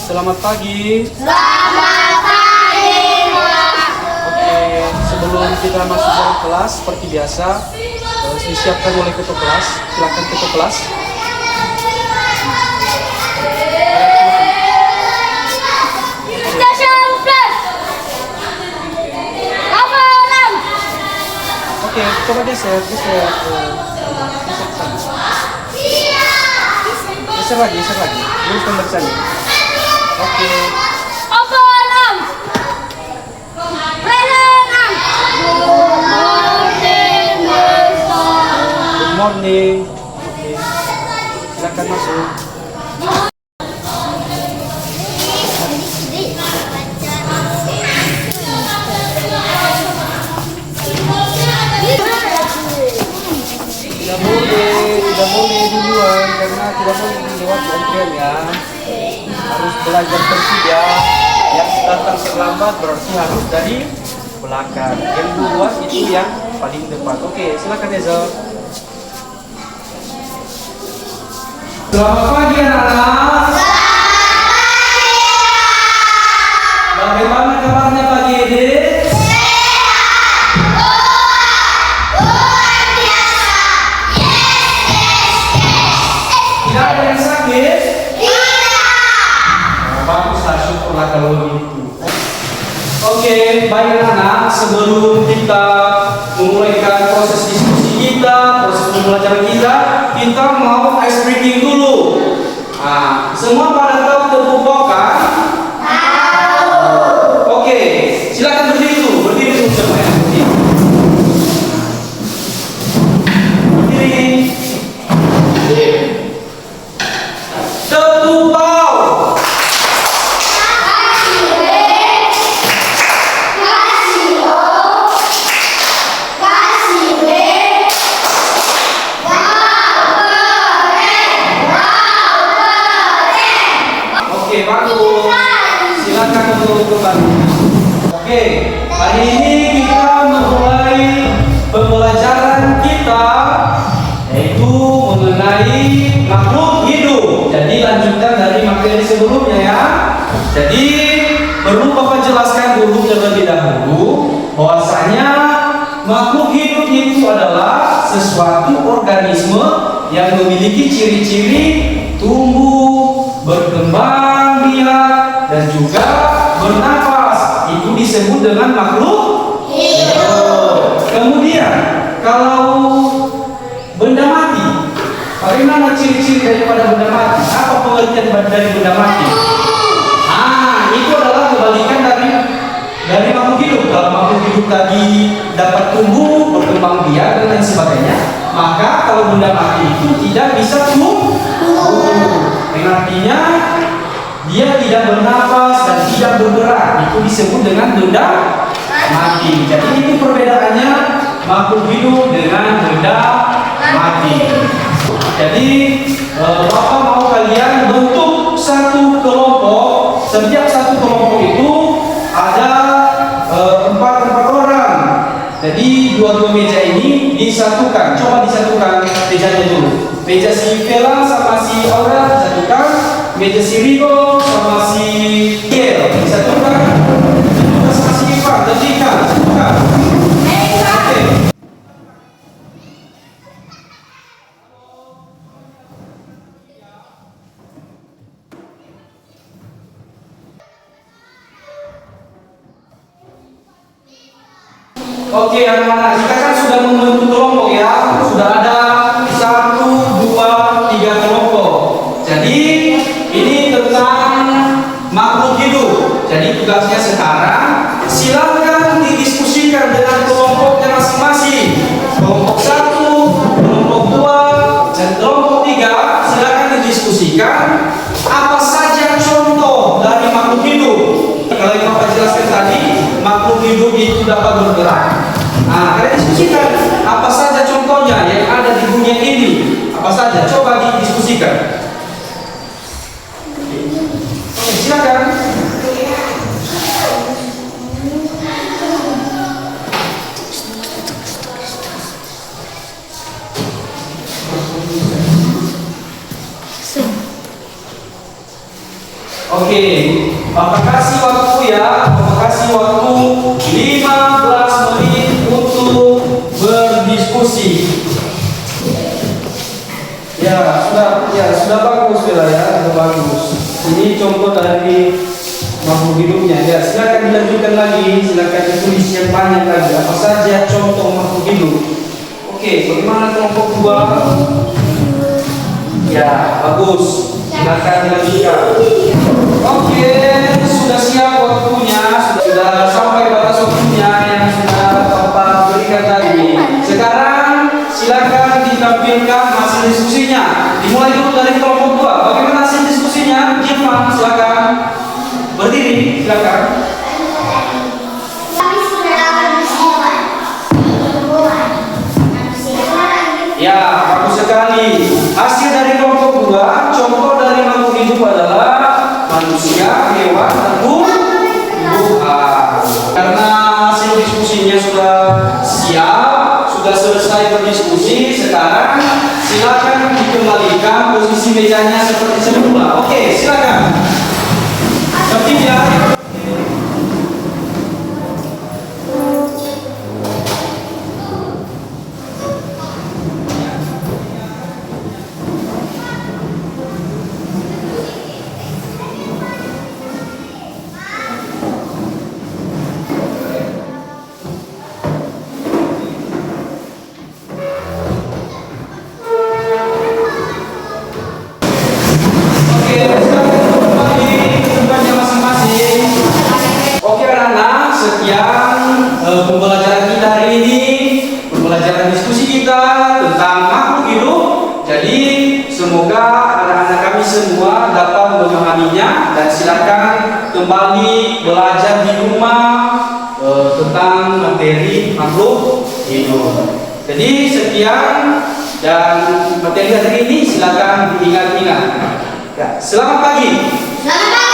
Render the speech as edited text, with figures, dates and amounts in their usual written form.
Selamat pagi. Selamat pagi, Pak. Oke, sebelum kita masuk dalam kelas seperti biasa, disiapkan oleh ketua kelas. Silakan ketua kelas. Station plus. Level 6. Oke, coba geser ke sana. Geser lagi. Luruskan barisannya. Oke. Level 6. Level 6. Good morning. Oke. Silakan masuk. Tidak boleh duluan karena tidak boleh melewati antrian ya. Harus belajar tertib ya. Yang datang terlambat berarti harus dari belakang. Yang duluan itu yang paling depan. Oke, silakan Eza. Selamat pagi anak-anak. Bagaimana kabarnya pagi ini? Tidak ada yang sakit? Baguslah, syukurlah kalau begitu. Oke, baik anak, sebelum kita memulaikan proses diskusi kita, proses pembelajaran kita mau ice breaking dulu. Nah, semua pada tahu tepung kan? Tahu. Oke, silakan berdiri dulu semua ya. Berdiri. Tepung bau. Oke, bagus. Silakan untuk kembali. Oke, hari ini kita memulai pembelajaran kita yaitu mengenai makhluk hidup. Jadi lanjutkan dari materi sebelumnya ya. Jadi perlu Bapak jelaskan dulu terlebih dahulu bahwasanya makhluk hidup itu adalah sesuatu organisme yang memiliki ciri-ciri tumbuh, berkembang biak, dan juga bernapas. Itu disebut dengan makhluk hidup. Kemudian kalau benda mati, bagaimana ciri-ciri daripada benda mati? Apa pengertian dari benda mati? Itu adalah kebalikan dari makhluk hidup. Kalau makhluk hidup tadi dapat tumbuh, berkembang biak dan lain sebagainya, maka kalau benda mati itu tidak bisa tumbuh. Yang artinya dia tidak bernapas dan tidak bergerak. Itu disebut dengan benda mati. Jadi itu perbedaannya makhluk hidup dengan benda mati. Jadi Bapak mau kalian bentuk satu kelompok. Setiap satu kelompok itu ada empat orang. Jadi dua meja ini disatukan. Coba disatukan mejanya dulu. Meja si Vela sama si Aura disatukan. Meja si Rico sama si Kiel disatukan. Juga sama si Ivan dan Dika disatukan. Oke. Oke anak-anak, kita kan sudah membentuk kelompok ya. Sudah ada 1, 2, 3 kelompok. Jadi ini tentang makhluk hidup. Jadi tugasnya sekarang silakan didiskusikan dengan kelompoknya masing-masing. Kelompok 1, kelompok 2, dan kelompok 3 silakan didiskusikan apa saja contoh dari makhluk hidup. Kalau yang Bapak jelaskan tadi, makhluk hidup itu dapat bergerak. Nah, kalian diskusikan apa saja contohnya yang ada di dunia ini. Apa saja? Coba didiskusikan. Oke, silakan. Oke, Bapak kasih waktu ya, Bapak kasih waktu 15 menit untuk berdiskusi. Ya, sudah bagus ya, sudah bagus. Ini contoh dari makhluk hidupnya. Ya, silakan dilanjutkan lagi, silakan ditulis yang banyak lagi. Apa saja contoh makhluk hidup? Oke, bagaimana kelompok 2? Ya, bagus. Silakan dilanjutkan. Oke, sudah siap waktunya, sudah sampai batas waktunya yang sudah Bapak berikan tadi. Sekarang silakan ditampilkan hasil diskusinya. Dimulai dulu dari kelompok 2. Bagaimana hasil diskusinya? Irfan, silakan. Berdiri, silakan. Ya, bagus sekali. Hasil dari kelompok 2, contoh dari makhluk hidup adalah manusia, hewan, dan tumbuhan. Karena hasil diskusinya sudah siap, sudah selesai berdiskusi, sekarang silakan dikembalikan posisi mejanya seperti semula. Oke, silakan. Tertib ya. Sekian pembelajaran kita hari ini, pembelajaran diskusi kita tentang makhluk hidup. Jadi semoga anak-anak kami semua dapat memahaminya dan silakan kembali belajar di rumah tentang materi makhluk hidup. Jadi sekian dan materi hari ini silakan diingat-ingat. Ya, selamat pagi. Selamat pagi.